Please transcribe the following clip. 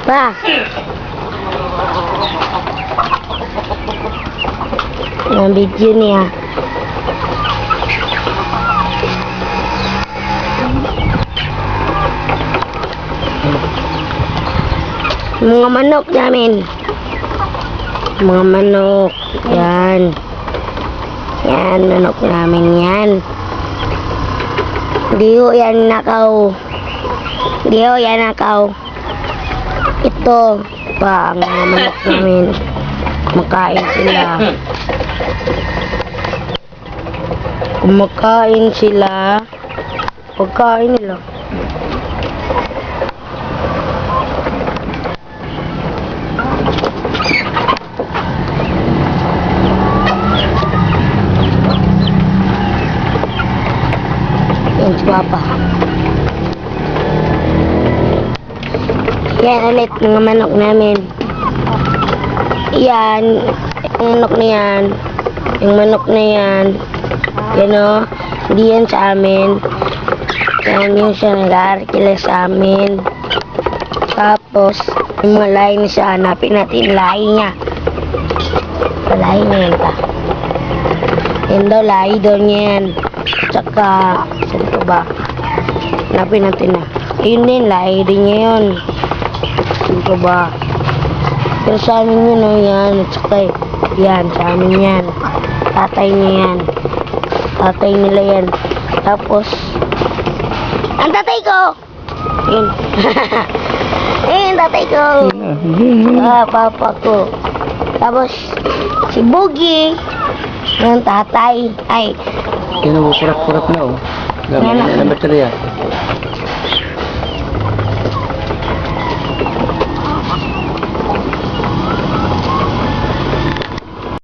Pa. Ang video niya. Mga manok namin. Mga manok. Yan. Yan, manok namin yan. Di ho yan nakaw. Di ho yan nakaw. Ito pa ang mga manok namin. Makain sila. Kumakain sila. Pagkain nila. Yan si Papa. Yan ulit mga manok namin. Yan. Yung manok na yan. Yung manok na yan. Yan o. Hindi yan sa amin. Yan yung siya nag-aarkila sa amin. Tapos, yung mga lahi na siya. Hanapin natin lahi niya. Lahi niya yan pa. Yan daw, lahi daw niya yan. Tsaka, saan ko ba? Hanapin natin na. Ayun din, lahi din niya yun. Saan ko ba? Pero sa amin yun, o yan. At saka, yan, sa amin yan. Tatay niya yan. Tatay nila yan. Tapos, ang tatay ko! Yun. Yun, tatay ko. Papa ko. Tapos, si Boogie. Yung tatay. Ay. Kinukurap-kurap na oh. Gamit na ng baterya.